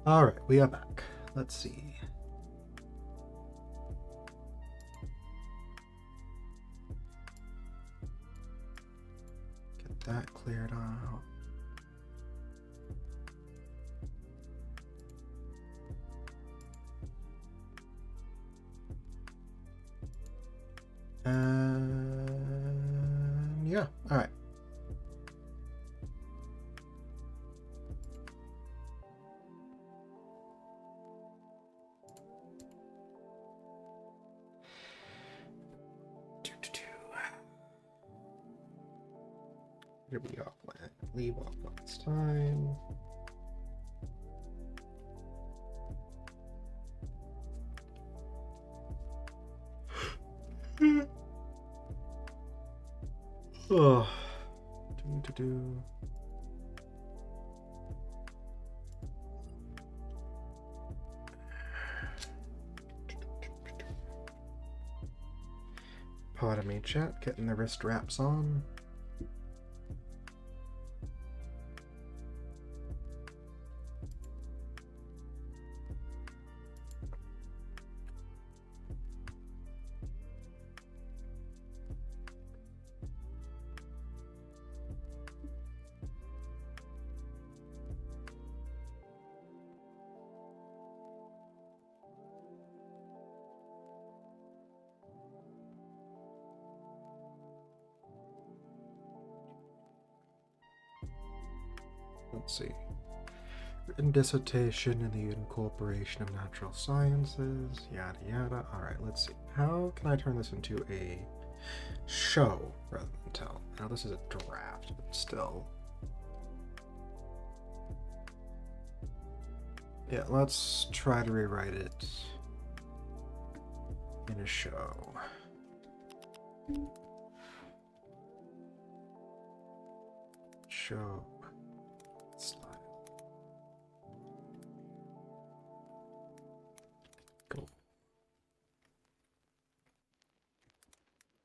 All right, we are back. Let's see. Get that cleared out. And yeah, all right. Here we go. Leave off last time. Oh. Pardon me, chat. Getting the wrist wraps on. Let's see. Written dissertation in the incorporation of natural sciences, yada yada. Alright, let's see. How can I turn this into a show rather than tell? Now this is a draft, but still. Yeah, let's try to rewrite it in a show. Show.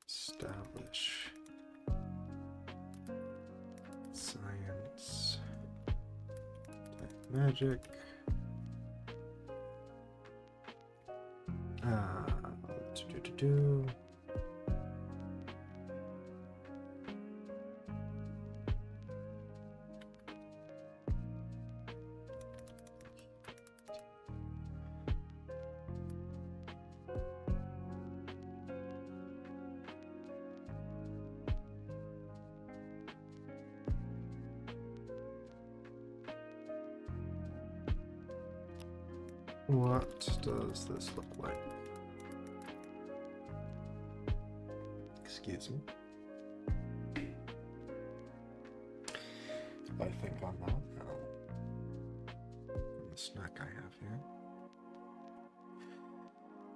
Establish science type magic. Do. What does this look like? Excuse me. If I think on that now. The snack I have here.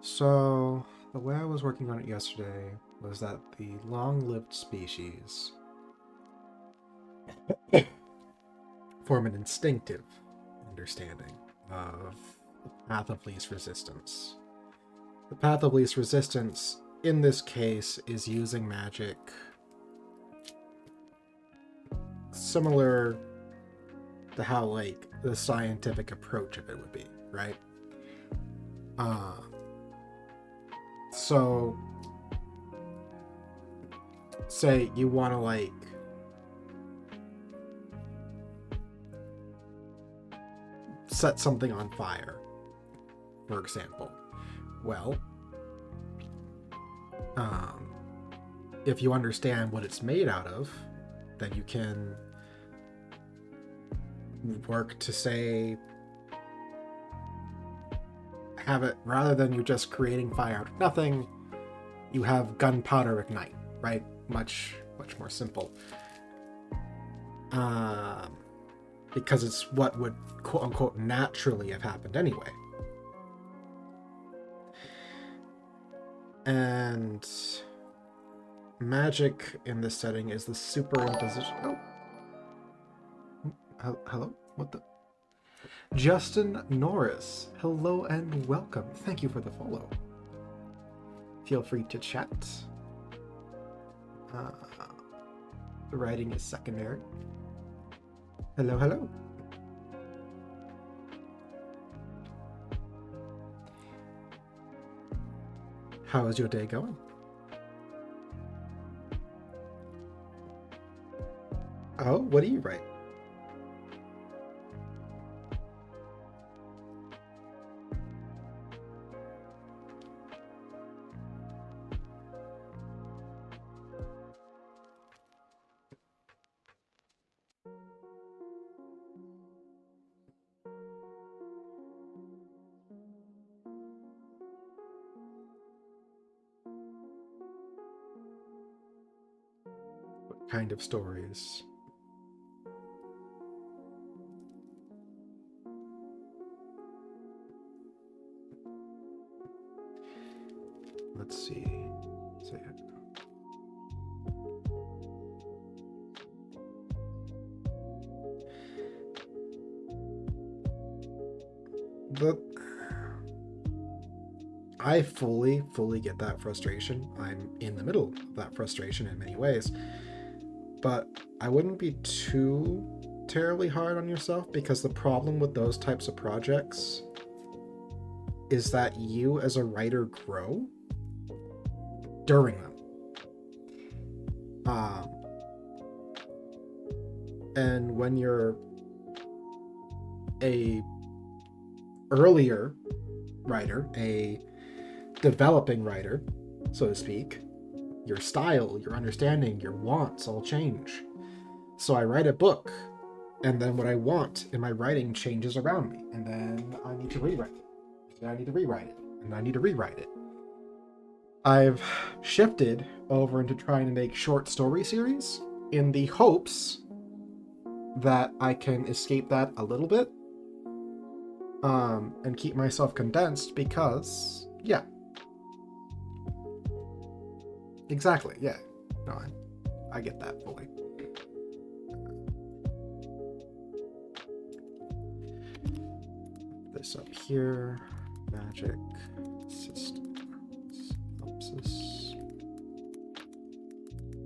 So, the way I was working on it yesterday was that the long-lived species form an instinctive understanding of the path of least resistance. The path of least resistance, in this case, is using magic similar to how, like, the scientific approach of it would be, right? So, say you want to, like, set something on fire, for example. Well, if you understand what it's made out of, then you can work to, say, have it, rather than you just creating fire out of nothing, you have gunpowder ignite, right? Much more simple. Because it's what would quote unquote naturally have happened anyway. And magic in this setting is the superimposition. Oh. Hello? What the? Justin Norris. Hello and welcome. Thank you for the follow. Feel free to chat. The writing is secondary. Hello, hello. How is your day going? Oh, what do you write? What kind of stories? Let's see. Say it. I fully get that frustration. I'm in the middle of that frustration in many ways. But I wouldn't be too terribly hard on yourself, because the problem with those types of projects is that you as a writer grow during them. And when you're a earlier writer, a developing writer, so to speak, your style, your understanding, your wants all change. So I write a book, and then what I want in my writing changes around me, and then I need to rewrite it, and I need to rewrite it, and I need to rewrite it. I've shifted over into trying to make short story series in the hopes that I can escape that a little bit, and keep myself condensed, because, yeah. Exactly, yeah. No, I get that fully. This up here, magic, system, synopsis.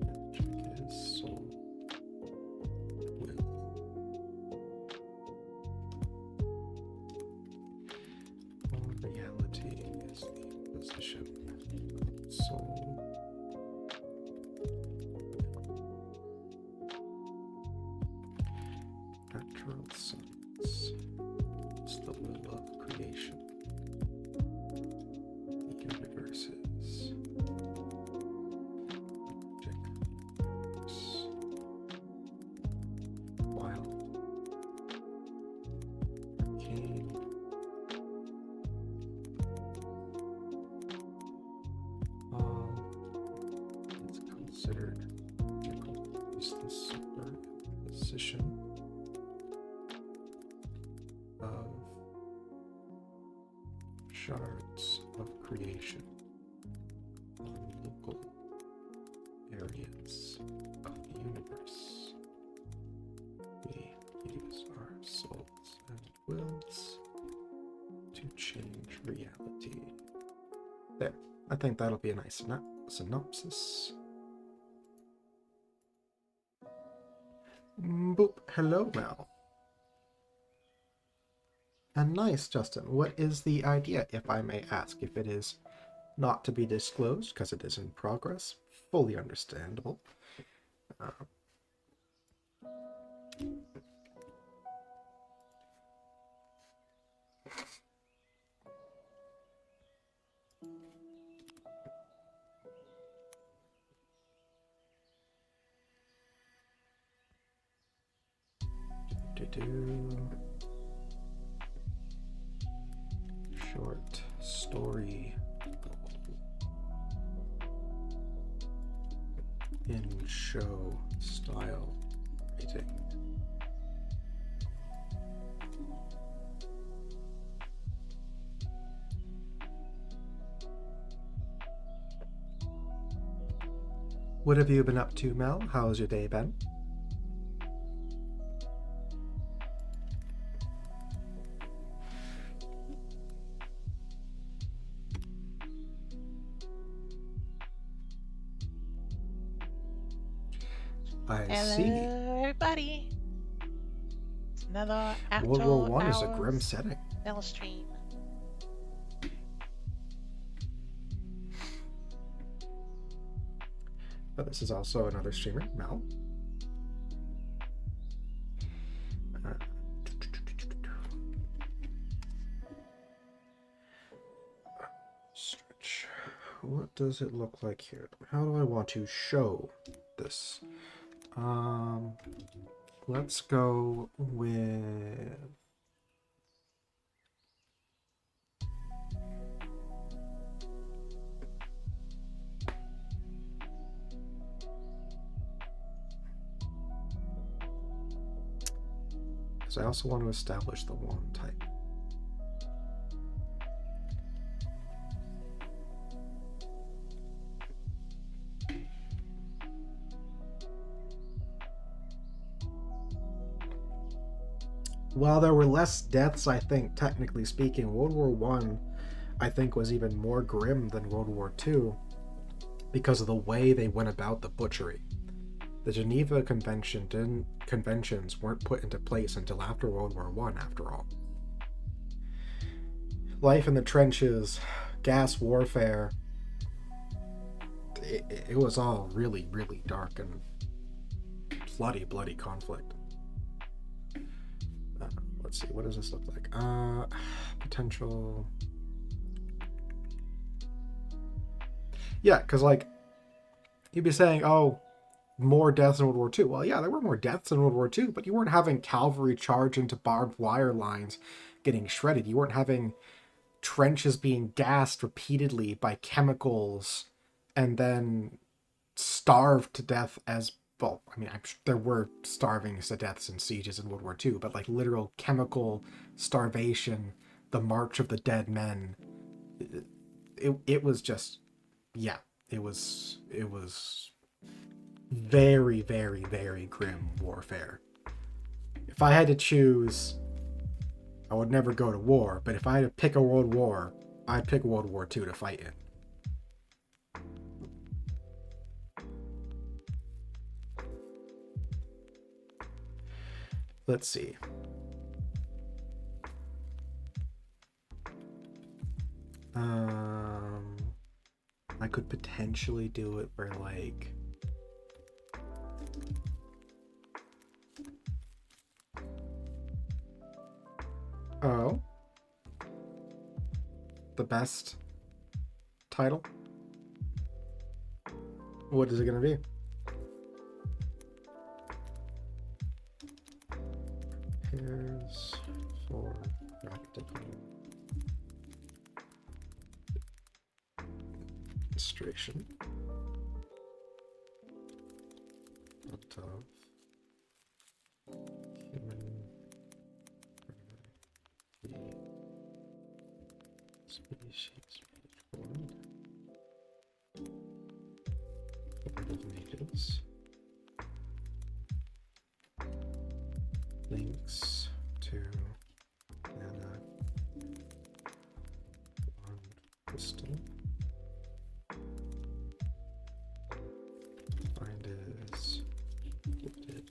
Magic is soul. Will. Reality is the position of soul. Natural science is the will of creation. The universe is objects, wild, arcane, all that's considered magical is the superposition of shards of creation on local areas of the universe. We use our souls and wills to change reality. There, I think that'll be a nice synopsis. Boop, hello Mel. And nice, Justin. What is the idea, if I may ask? If it is not to be disclosed, because it is in progress, fully understandable. Short story in show style writing. What have you been up to, Mel? How's your day been? Hello, see. everybody. It's another after World War One is a hours grim setting. live stream. But this is also another streamer, Mel. Stretch. What does it look like here? How do I want to show this? Let's go with... because I also want to establish the one type. While there were less deaths, I think, technically speaking, World War I think, was even more grim than World War II because of the way they went about the butchery. The Geneva Conventions weren't put into place until after World War I, after all. Life in the trenches, gas warfare, it was all really, really dark and bloody conflict. Let's see, what does this look like? Potential... Yeah, because, like, you'd be saying, oh, more deaths in World War II. Well, yeah, there were more deaths in World War II, but you weren't having cavalry charge into barbed wire lines getting shredded. You weren't having trenches being gassed repeatedly by chemicals and then starved to death as... Well, I mean, I'm sure there were starving to deaths and sieges in World War II, but like literal chemical starvation, the March of the Dead Men, it was just, yeah, it was very, very, very grim warfare. If I had to choose, I would never go to war, but if I had to pick a world war, I'd pick World War II to fight in. Let's see. I could potentially do it where, like... Oh. The best title? What is it gonna be? Pairs for practical demonstration of human species formed of natives. Links to Nana one crystal. Find is gifted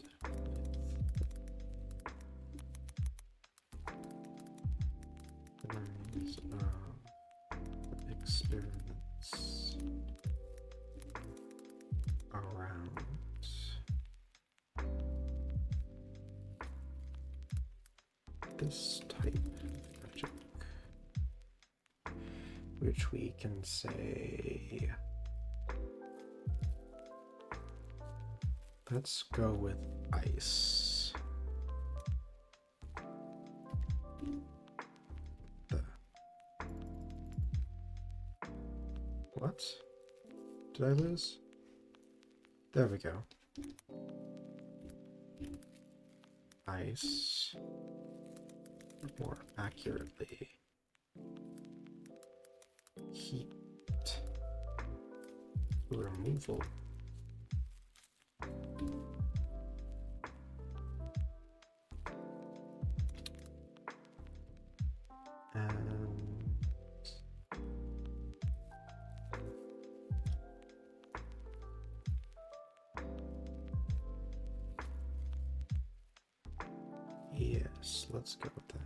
with memories of experiments around this type of magic, which we can say, let's go with ice. What? Did I lose? There we go. Ice. More accurately, heat removal. And yes, let's go with that.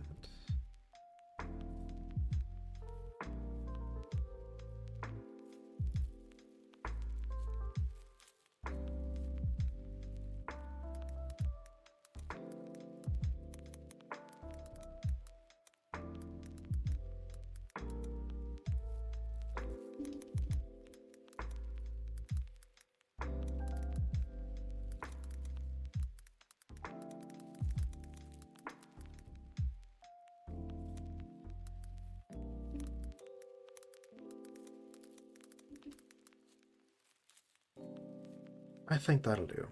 I think that'll do.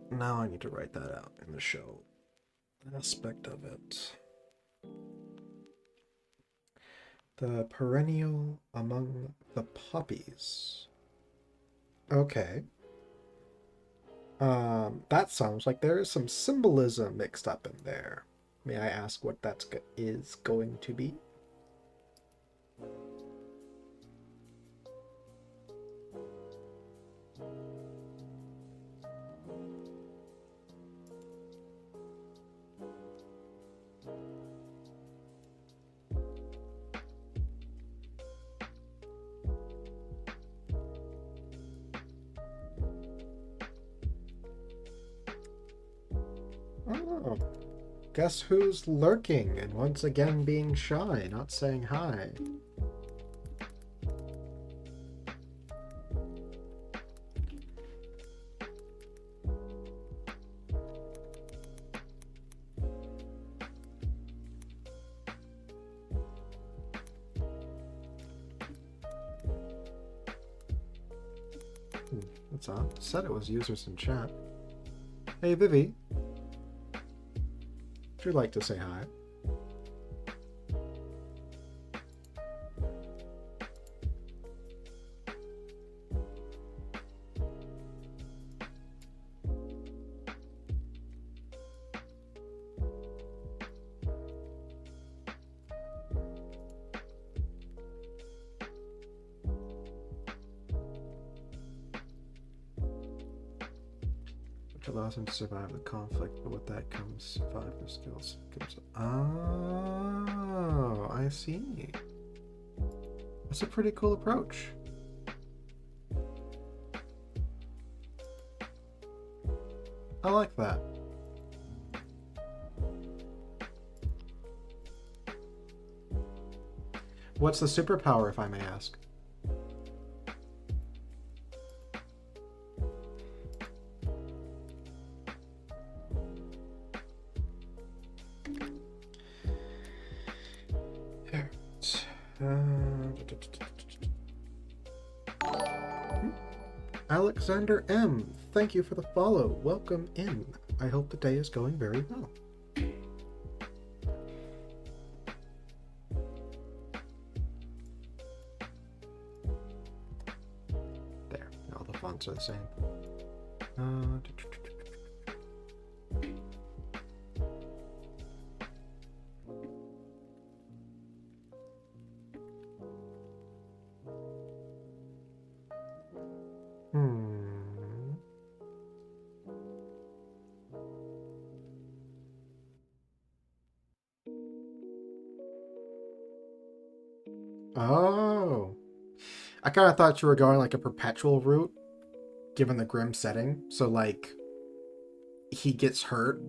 Now I need to write that out in the show aspect of it. The perennial among the poppies. Okay. That sounds like there is some symbolism mixed up in there. May I ask what that is going to be? Oh, guess who's lurking and once again being shy, not saying hi? That's odd. Said it was users in chat. Hey, Vivi. Would you like to say hi? Allows him to survive the conflict, but with that comes survivor skills. Oh, I see. That's a pretty cool approach. I like that. What's the superpower, if I may ask? Alexander M., thank you for the follow. Welcome in. I hope the day is going very well. There, all the fonts are the same. Oh. I kind of thought you were going like a perpetual route, given the grim setting. So, like, he gets hurt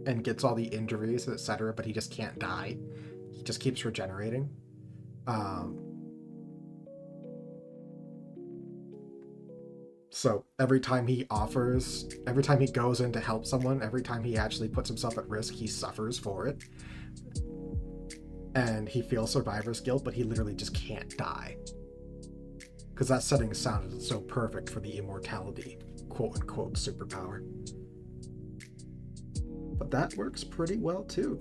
and gets all the injuries, etc., but he just can't die. He just keeps regenerating. So every time he goes in to help someone, every time he actually puts himself at risk, he suffers for it. And he feels survivor's guilt, but he literally just can't die. Because that setting sounded so perfect for the immortality, quote-unquote, superpower. But that works pretty well, too.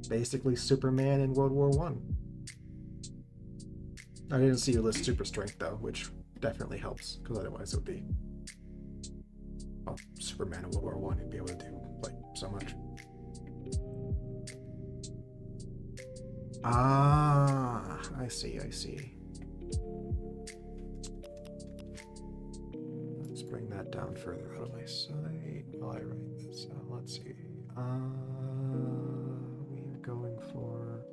Basically Superman in World War I. I didn't see you list super strength, though, which definitely helps, because otherwise it would be... Well, Superman in World War I, he'd be able to do, like, so much. Ah, I see. Let's bring that down further out of my sight while I write this out. Let's see. We are going for...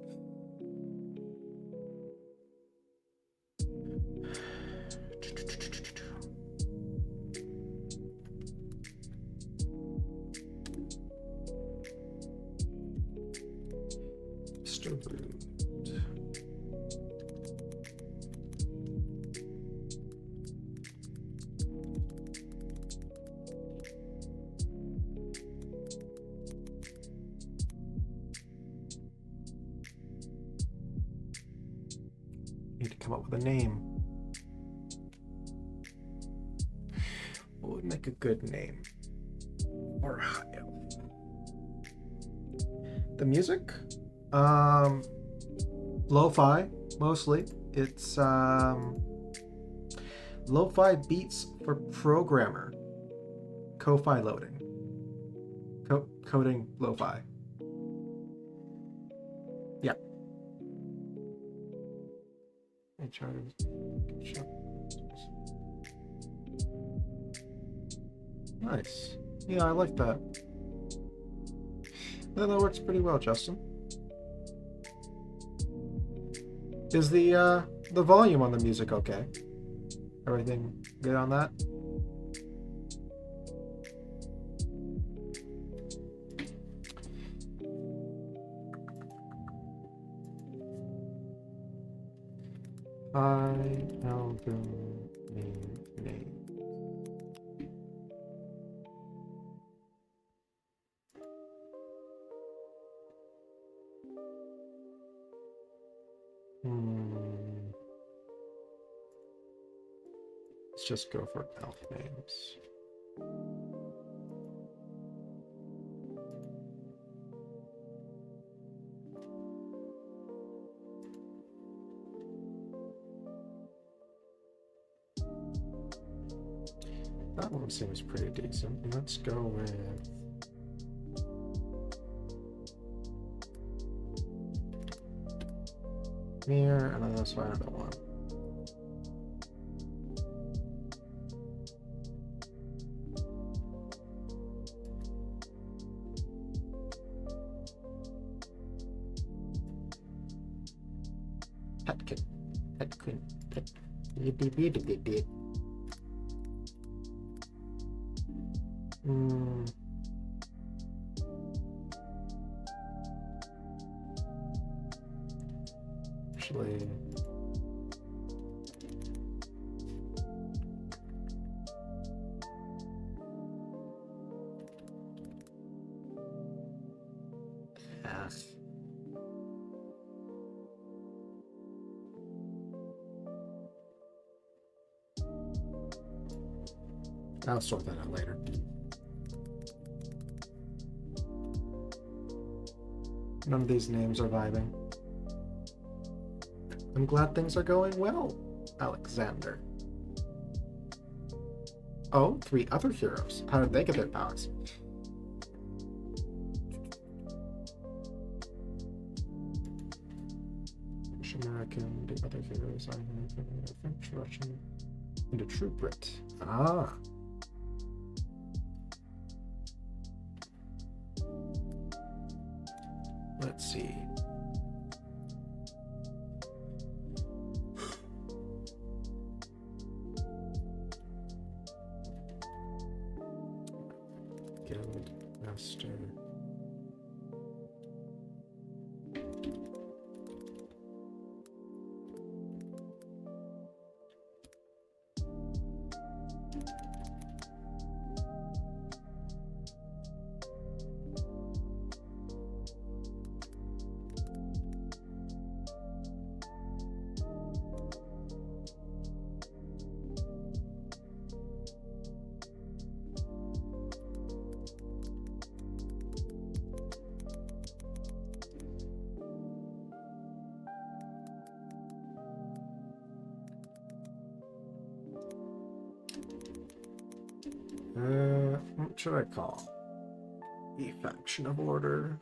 up with a name. What would make a good name? Or high elf? The music? Lo-fi, mostly. It's lo-fi beats for programmer. Ko-fi loading. Coding lo-fi. Yeah. Nice. Yeah, I like that. Then that works pretty well, Justin. Is the volume on the music okay? Everything good on that? Album name. Let's just go for elf names. That one seems pretty decent. Let's go with Mir, and then let's find another one. Petkin. Actually, I'll sort that out later. None of these names are vibing. I'm glad things are going well, Alexander. Oh, 3 other heroes. How did they get their powers? American, the other heroes I have French, Russian, and a true Brit. Ah. Let's see. Guild Master. What should I call? The faction of order.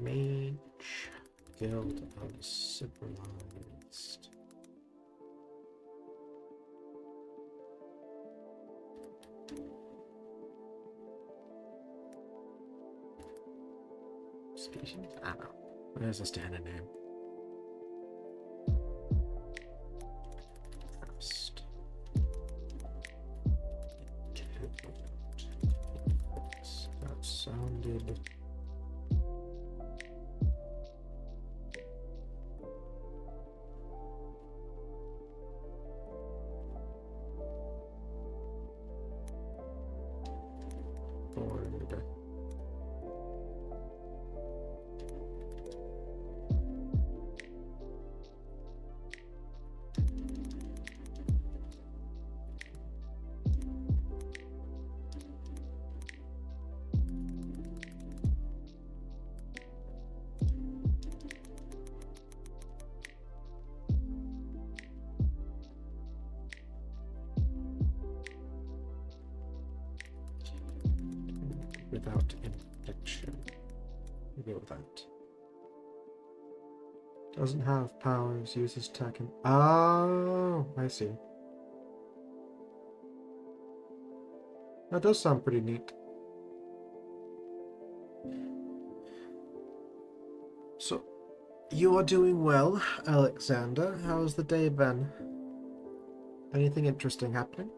Mage Guild of Civilized. Species? I don't know. Where's the standard name? First. That sounded. without infliction. We'll go with that. Doesn't have powers, uses tech and... Oh, I see. That does sound pretty neat. So, you are doing well, Alexander. How's the day been? Anything interesting happening?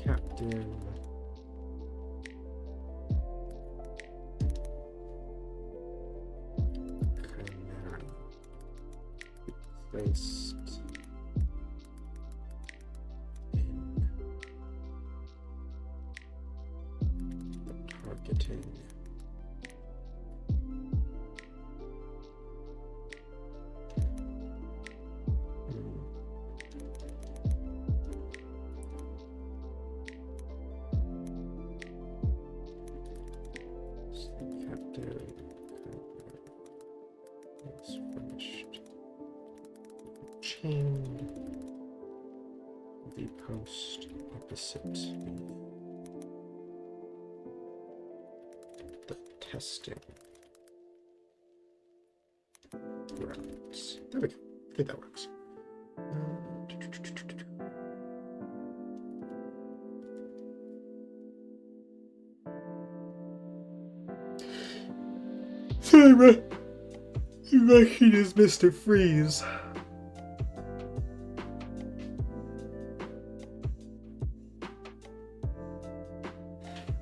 Captain Chimera placed in the targeting is finished. Chained the post opposite the testing grounds. There we go. I think that works. Sorry, man. My machine is Mr. Freeze.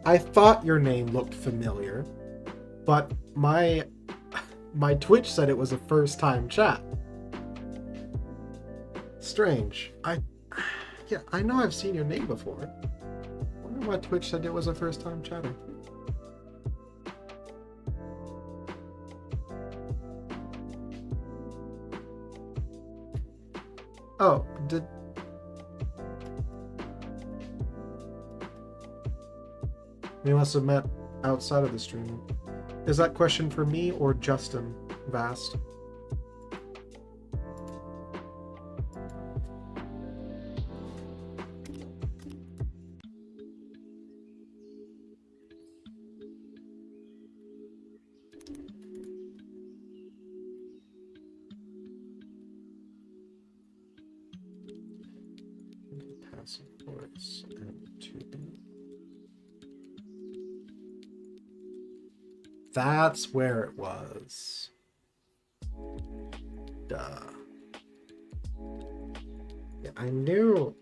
I thought your name looked familiar, but my Twitch said it was a first-time chat. Strange. I know I've seen your name before. I wonder why Twitch said it was a first-time chatter. Oh, we must have met outside of the stream. Is that question for me or Justin Vast? Passive voice and tubing. That's where it was. Duh. Yeah, I knew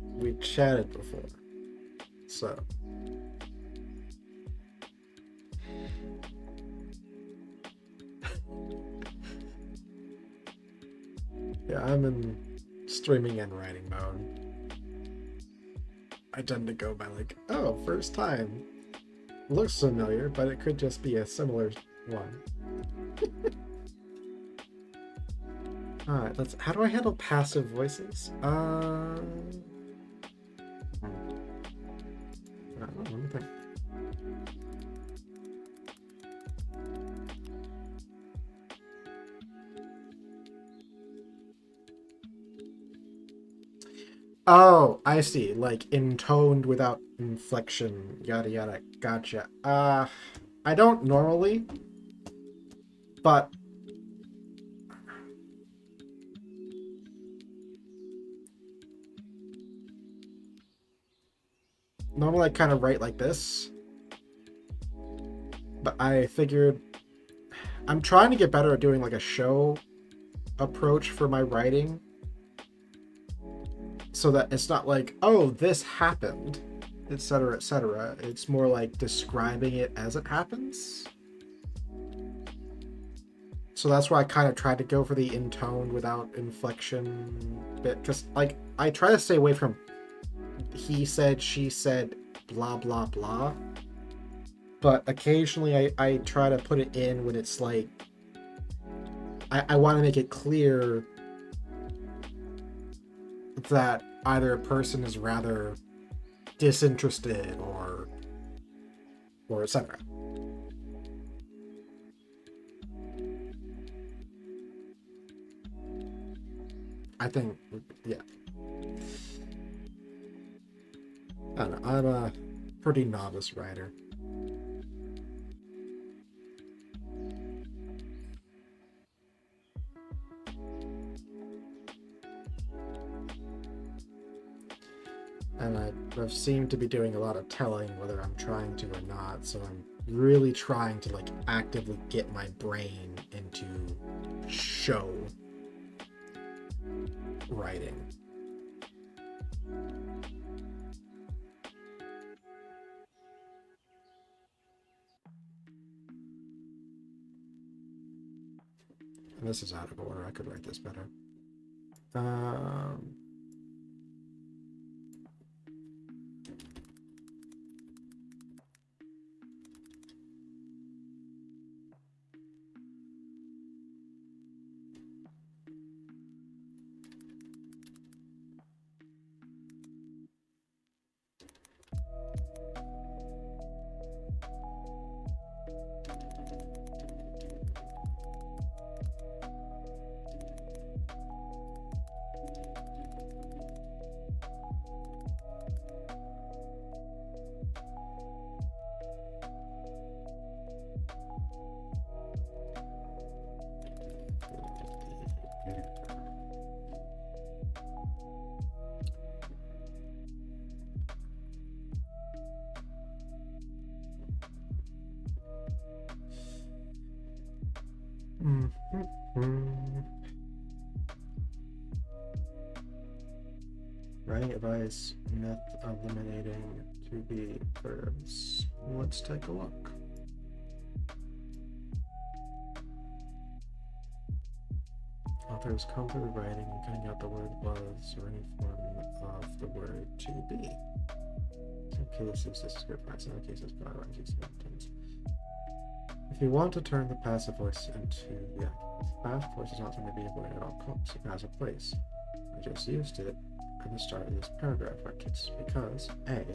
we chatted before. So. Yeah, I'm in streaming and writing mode. I tend to go by like, oh, first time. Looks familiar, but it could just be a similar one. Alright, how do I handle passive voices? I don't know, let me think. Oh, I see. Like intoned without inflection, yada yada. Gotcha. I don't normally, but normally I kind of write like this. But I figured I'm trying to get better at doing like a show approach for my writing. So that it's not like, oh, this happened, etc., etc. It's more like describing it as it happens. So that's why I kind of tried to go for the intoned without inflection bit. Because, like, I try to stay away from he said, she said, blah, blah, blah. But occasionally I try to put it in when it's like I want to make it clear that either a person is rather disinterested or etc. I think, yeah. I don't know. I'm a pretty novice writer. And I've seemed to be doing a lot of telling whether I'm trying to or not, so I'm really trying to like actively get my brain into show writing. And this is out of order. I could write this better. Writing advice, myth eliminating to be verbs. Let's take a look. Authors come to the writing and cutting out the word was or any form of the word to be. In some cases, this is good practice. In other cases, guidelines use sentence. If you want to turn the passive voice into the active voice, the passive voice is not something to be avoided at all costs. It has a place. I just used it at the start of this paragraph, because A,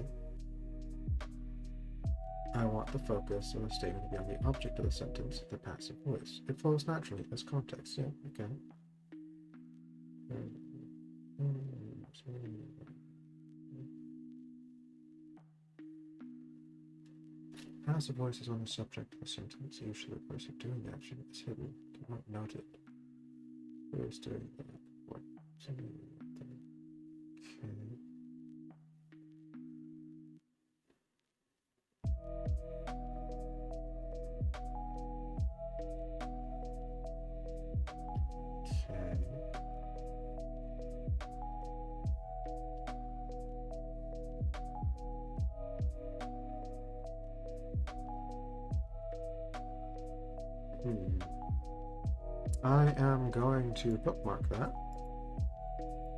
I want the focus of the statement to be on the object of the sentence, the passive voice. It flows naturally as context. Yeah, okay. Passive voice is on the subject of the sentence. Usually the person doing the action is hidden. Do not note it. Who is doing that? What? Okay. I am going to bookmark that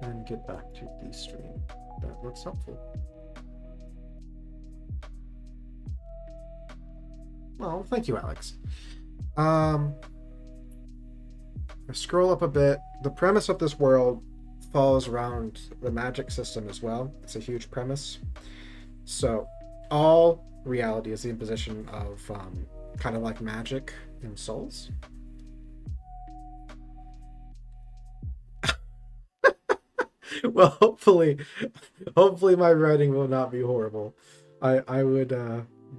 and get back to the stream. That looks helpful. Well, thank you, Alex. I scroll up a bit. The premise of this world falls around the magic system as well. It's a huge premise. So all reality is the imposition of kind of like magic in Souls. Well, hopefully my writing will not be horrible. I would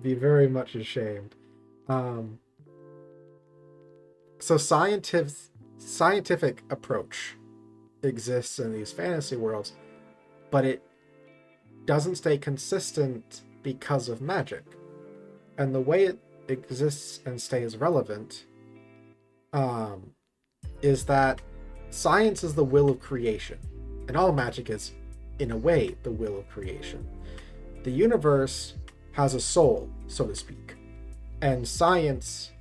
be very much ashamed. So scientific approach exists in these fantasy worlds, but it doesn't stay consistent because of magic. And the way it exists and stays relevant is that science is the will of creation. And all magic is, in a way, the will of creation. The universe has a soul, so to speak. And science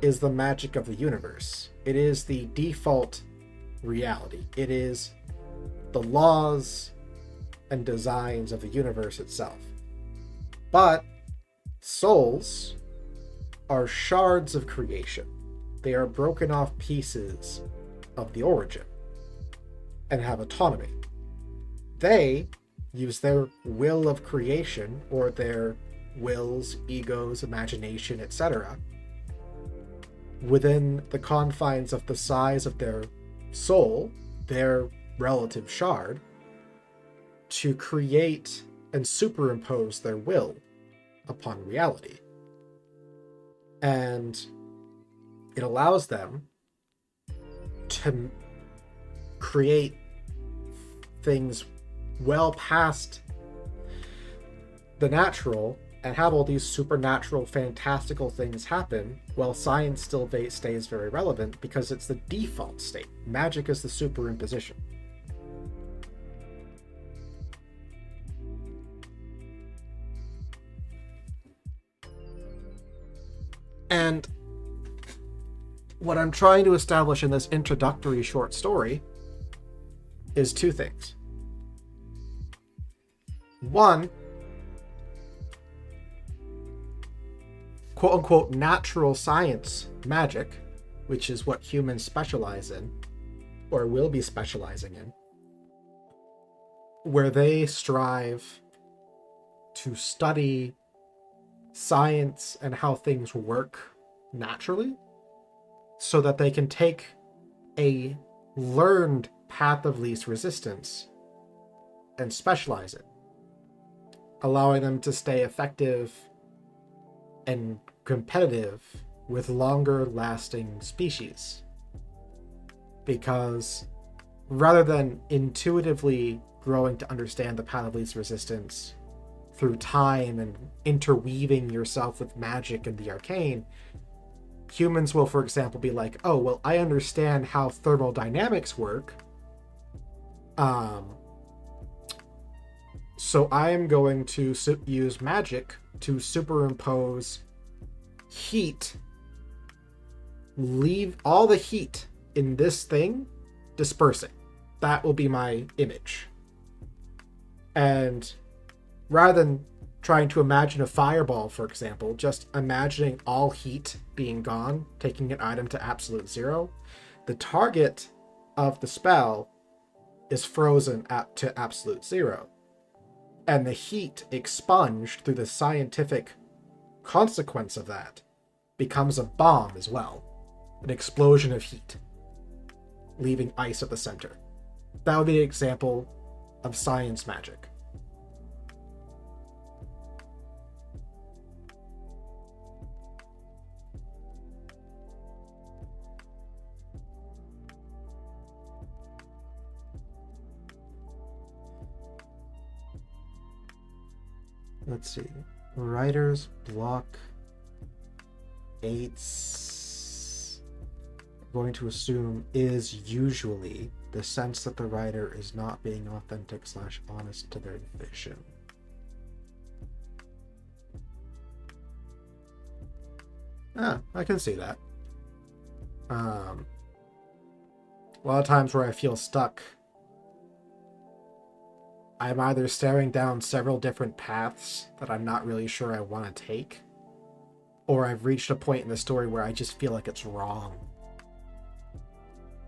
is the magic of the universe. It is the default reality. It is the laws and designs of the universe itself. But souls are shards of creation. They are broken off pieces of the origin and have autonomy. They use their will of creation, or their wills, egos, imagination, etc., within the confines of the size of their soul, their relative shard, to create and superimpose their will upon reality. And it allows them to create things well past the natural and have all these supernatural, fantastical things happen while science still stays very relevant, because it's the default state. Magic is the superimposition. And what I'm trying to establish in this introductory short story is two things. One, quote-unquote natural science magic, which is what humans specialize in, or will be specializing in, where they strive to study science and how things work naturally, so that they can take a learned path of least resistance and specialize it, allowing them to stay effective and competitive with longer lasting species. Because rather than intuitively growing to understand the path of least resistance through time and interweaving yourself with magic and the arcane, humans will, for example, be like, oh, well, I understand how thermodynamics work, so I am going to use magic to superimpose heat, leave all the heat in this thing dispersing. That will be my image. And rather than trying to imagine a fireball, for example, just imagining all heat being gone, taking an item to absolute zero, the target of the spell is frozen to absolute zero. And the heat expunged through the scientific consequence of that becomes a bomb as well. An explosion of heat, leaving ice at the center. That would be an example of science magic. Let's see. Writer's block 8. I'm going to assume is usually the sense that the writer is not being authentic / honest to their vision. I can see that. A lot of times where I feel stuck, I'm either staring down several different paths that I'm not really sure I want to take, or I've reached a point in the story where I just feel like it's wrong,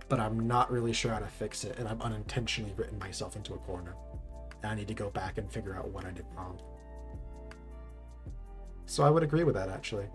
but I'm not really sure how to fix it, and I've unintentionally written myself into a corner, and I need to go back and figure out what I did wrong. So I would agree with that, actually.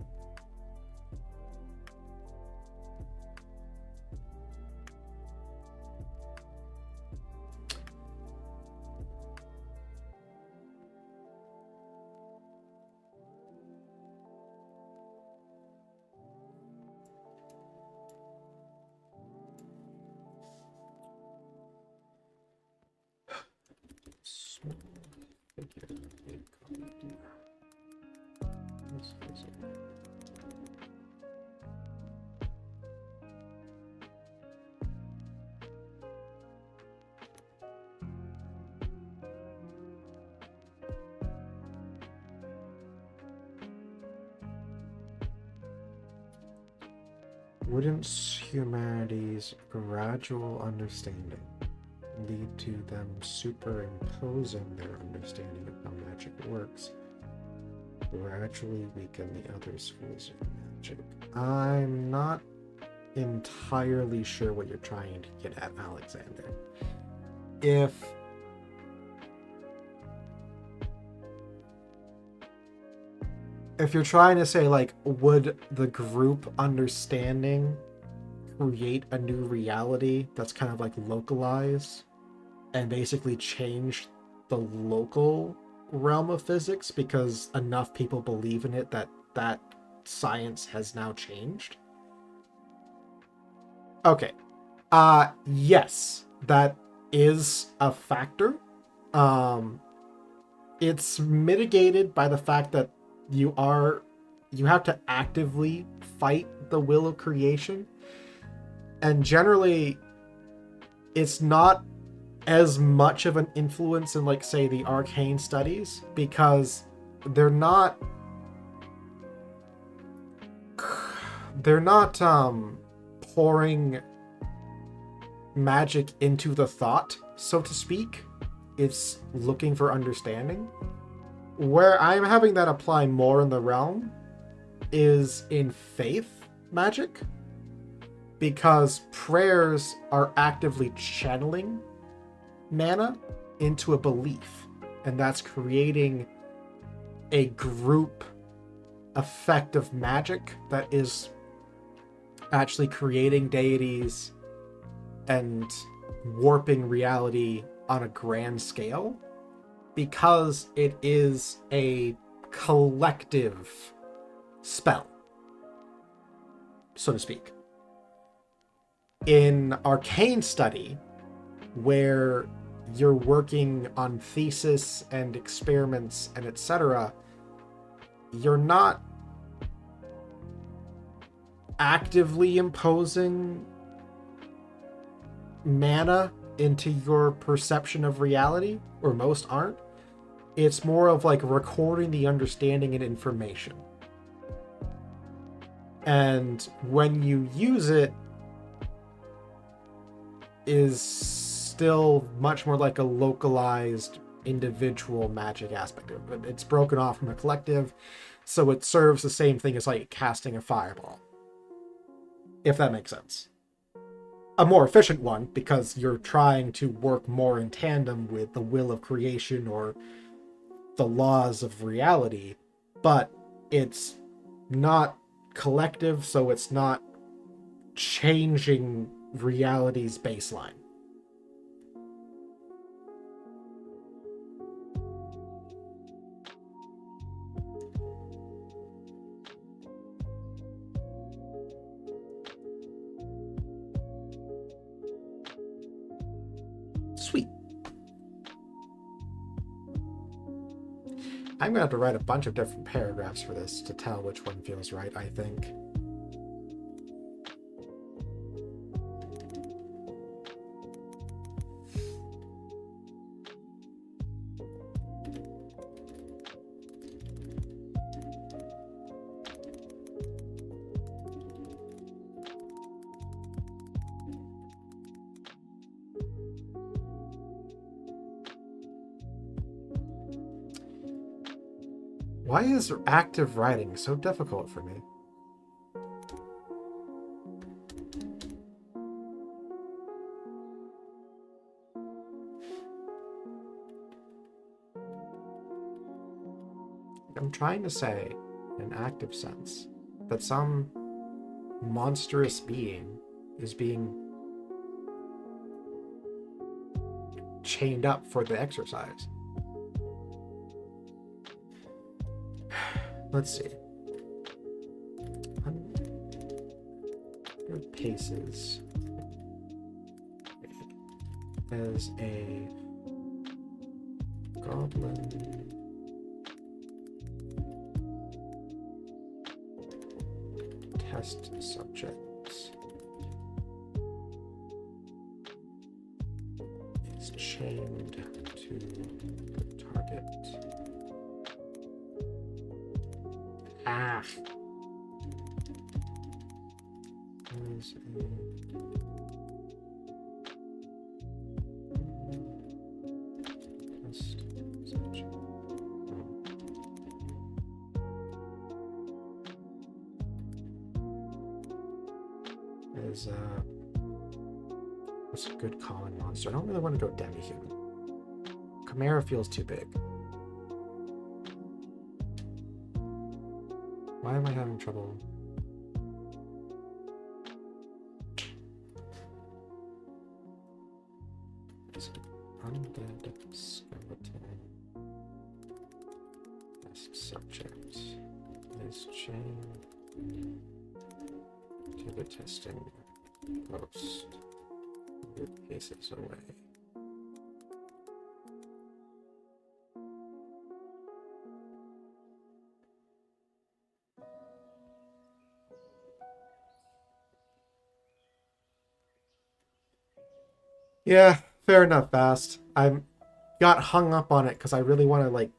Wouldn't humanity's gradual understanding lead to them superimposing their understanding of how magic works, gradually weaken the other schools of magic? I'm not entirely sure what you're trying to get at, Alexander. If you're trying to say, like, would the group understanding create a new reality that's kind of like localized and basically change the local realm of physics because enough people believe in it that science has now changed? Okay. Yes, that is a factor. It's mitigated by the fact that you have to actively fight the will of creation, and generally it's not as much of an influence in, like, say, the arcane studies, because they're not pouring magic into the thought, so to speak. It's looking for understanding. Where I'm having that apply more in the realm is in faith magic, because prayers are actively channeling mana into a belief, and that's creating a group effect of magic that is actually creating deities and warping reality on a grand scale, because it is a collective spell, so to speak. In arcane study, where you're working on thesis and experiments and etc., you're not actively imposing mana into your perception of reality, or most aren't. It's more of like recording the understanding and information. And when you use it, is still much more like a localized individual magic aspect of it. It's broken off from a collective, so it serves the same thing as like casting a fireball, if that makes sense. A more efficient one, because you're trying to work more in tandem with the will of creation or the laws of reality, but it's not collective, so it's not changing reality's baseline. Sweet. I'm gonna have to write a bunch of different paragraphs for this to tell which one feels right, I think. Why is active writing so difficult for me? I'm trying to say, in an active sense, that some monstrous being is being chained up for the exercise. Let's see. 100 paces as a goblin test subject is chained to the target. As a test subject. is what's a good common monster? I don't really want to go demi-human. Chimera feels too big. Why am I having trouble? Undead skeleton. Best subject is chain to the testing post. Good cases away. Yeah, fair enough, Fast. I got hung up on it because I really want to like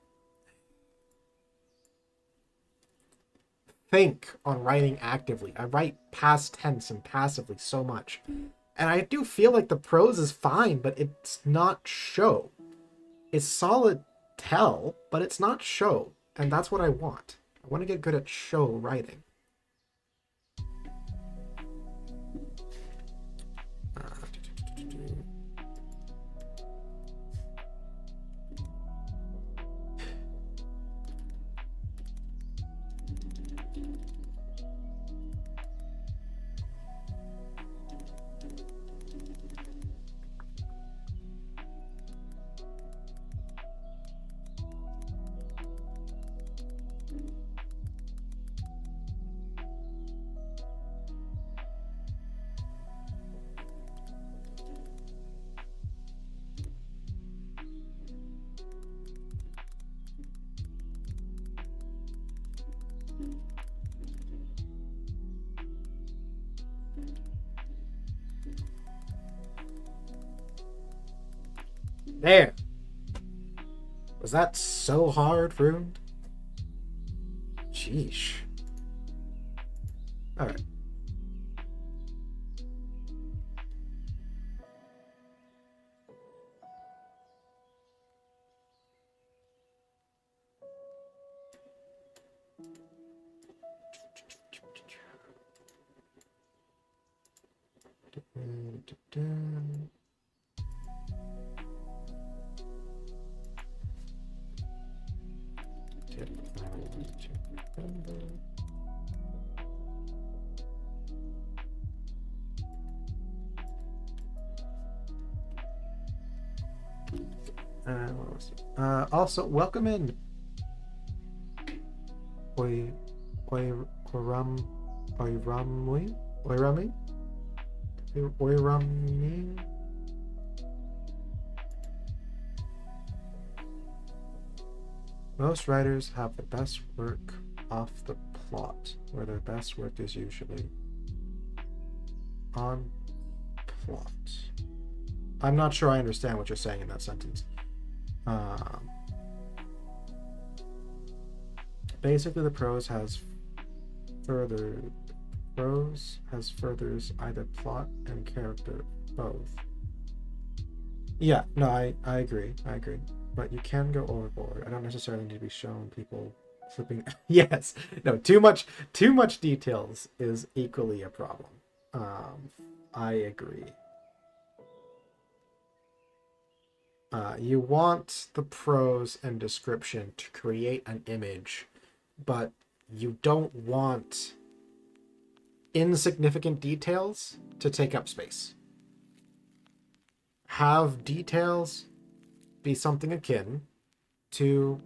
think on writing actively. I write past tense and passively so much. And I do feel like the prose is fine, but it's not show. It's solid tell, but it's not show. And that's what I want. I want to get good at show writing. There. Was that so hard, Rune? Sheesh. Alright. Also, welcome in. Oirami? Most writers have the best work off the plot, where their best work is usually on plot. I'm not sure I understand what you're saying in that sentence. Basically, the prose furthers either plot and character, both. Yeah, no, I agree. But you can go overboard. I don't necessarily need to be shown people flipping. Yes, no, too much details is equally a problem. I agree. You want the prose and description to create an image, but you don't want insignificant details to take up space. Have details be something akin to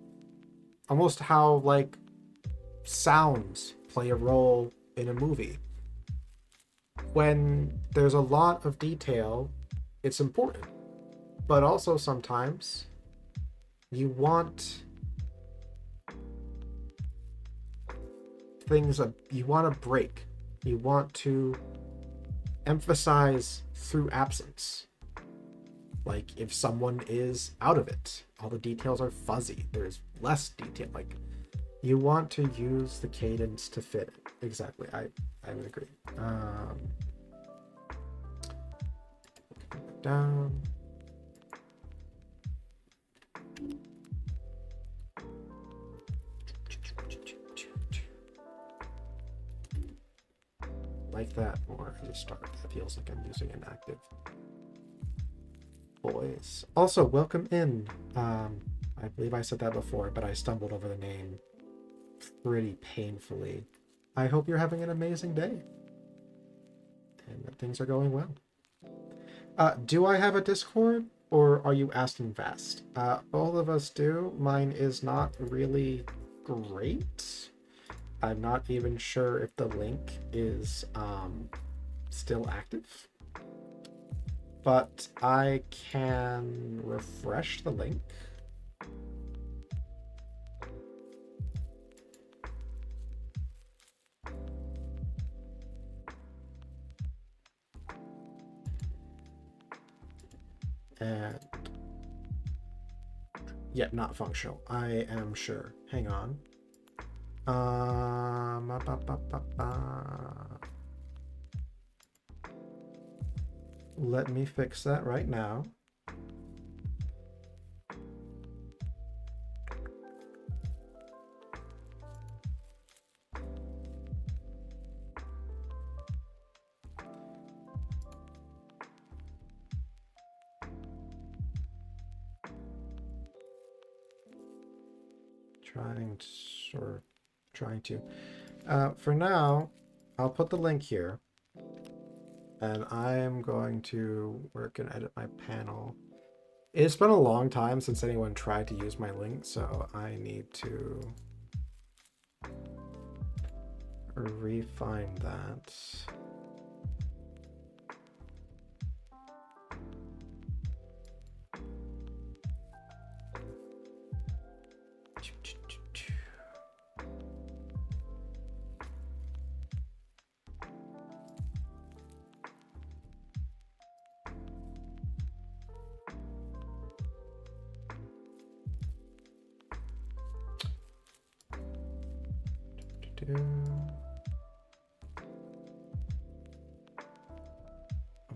almost how like sounds play a role in a movie. When there's a lot of detail, it's important. But also sometimes you want things, you want to break. You want to emphasize through absence. Like if someone is out of it, all the details are fuzzy. There's less detail. Like you want to use the cadence to fit it. Exactly. I would agree. Down. Like that more. as a start. That feels like I'm using an active voice. Also, welcome in. I believe I said that before, but I stumbled over the name pretty painfully. I hope you're having an amazing day and that things are going well. Do I have a Discord, or are you asking Vast? Both of us do. Mine is not really great. I'm not even sure if the link is still active, but I can refresh the link. And yeah, not functional. I am sure. Hang on. Let me fix that right now. Trying to. For now, I'll put the link here, and I'm going to work and edit my panel. It's been a long time since anyone tried to use my link, so I need to refine that.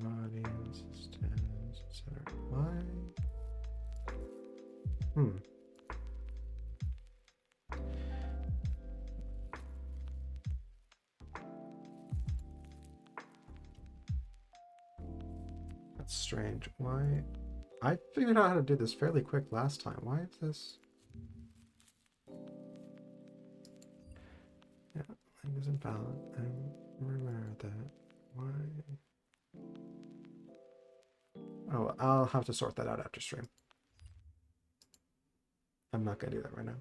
Audience, systems, etc. Why? That's strange. Why? I figured out how to do this fairly quick last time. Why is this? Yeah, link is invalid. I remember that. Why? Oh, I'll have to sort that out after stream. I'm not gonna do that right now.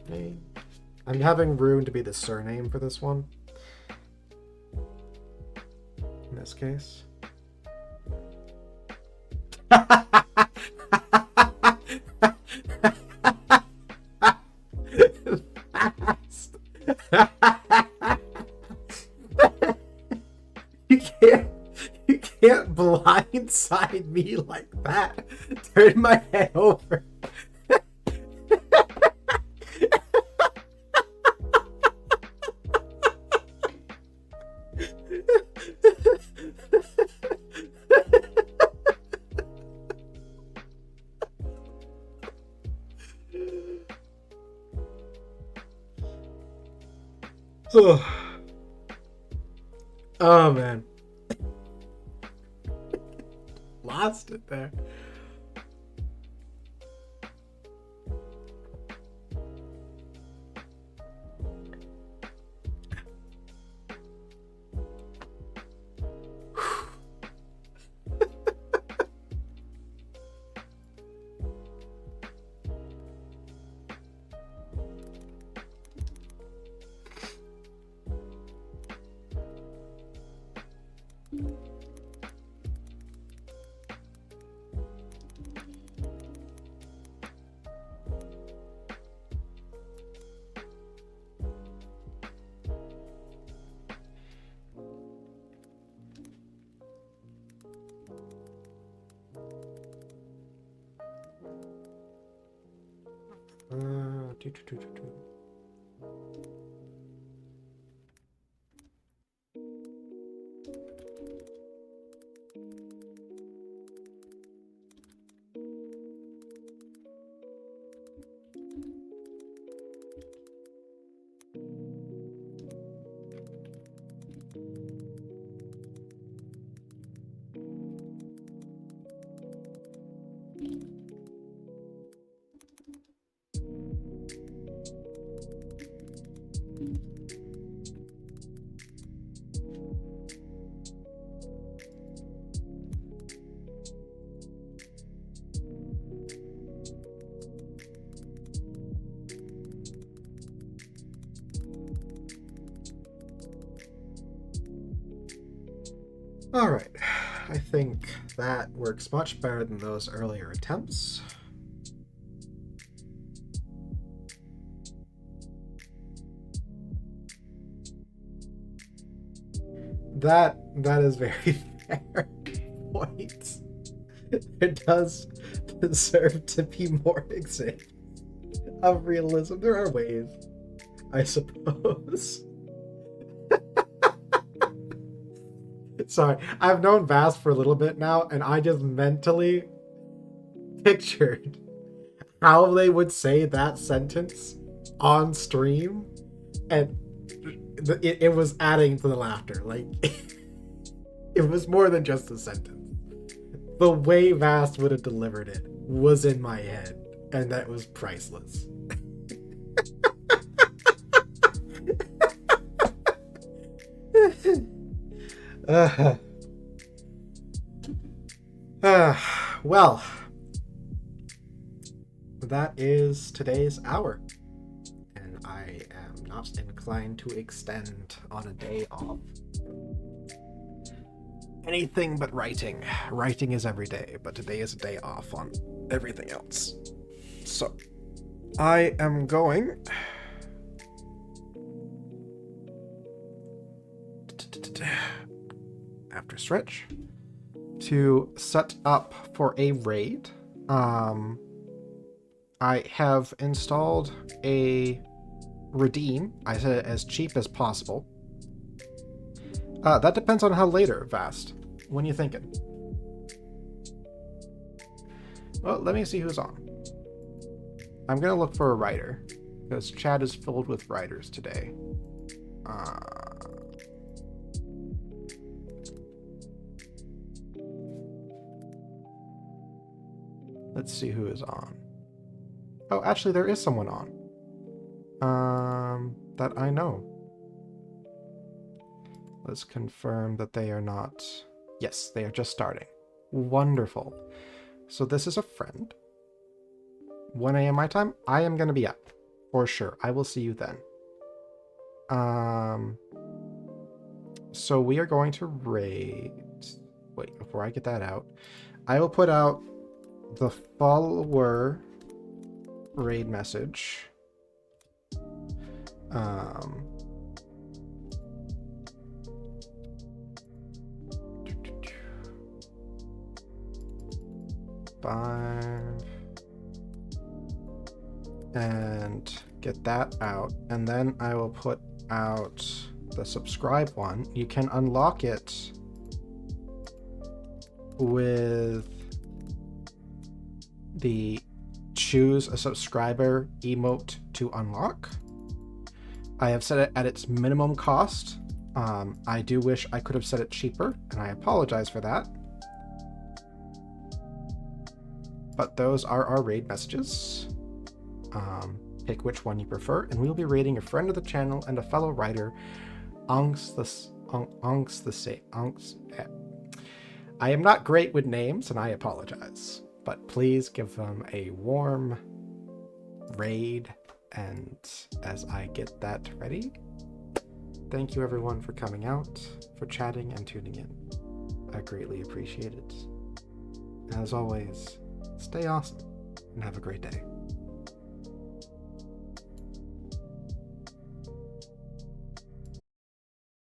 Name. I'm having Rune to be the surname for this one. In this case. You can't blindside me like that. Turn my head over. Oh man. Lost it there. All right, I think that works much better than those earlier attempts. That is very fair point. It does deserve to be more examples of realism. There are ways, I suppose. Sorry, I've known Vast for a little bit now, and I just mentally pictured how they would say that sentence on stream, and it was adding to the laughter. Like, it was more than just a sentence. The way Vast would have delivered it was in my head, and that was priceless. Well, that is today's hour, and I am not inclined to extend on a day off. Anything but writing. Writing is every day, but today is a day off on everything else. So, I am going after stretch to set up for a raid. I have installed a redeem. I said it as cheap as possible. That depends on how later, Vast. When are you thinking? Well, let me see who's on. I'm gonna look for a writer, because chat is filled with writers today. Let's see who is on. Oh, actually, there is someone on. That I know. Let's confirm that they are not... Yes, they are just starting. Wonderful. So this is a friend. 1 a.m. my time, I am going to be up. For sure. I will see you then. So we are going to raid... Wait, before I get that out, I will put out the follower raid message. And get that out, and then I will put out the subscribe one. You can unlock it with the choose a subscriber emote to unlock. I have set it at its minimum cost. I do wish I could have set it cheaper, and I apologize for that. But those are our raid messages. Pick which one you prefer, and we will be raiding a friend of the channel and a fellow writer, I am not great with names, and I apologize, but please give them a warm raid, and as I get that ready, thank you everyone for coming out, for chatting and tuning in. I greatly appreciate it. As always, stay awesome and have a great day.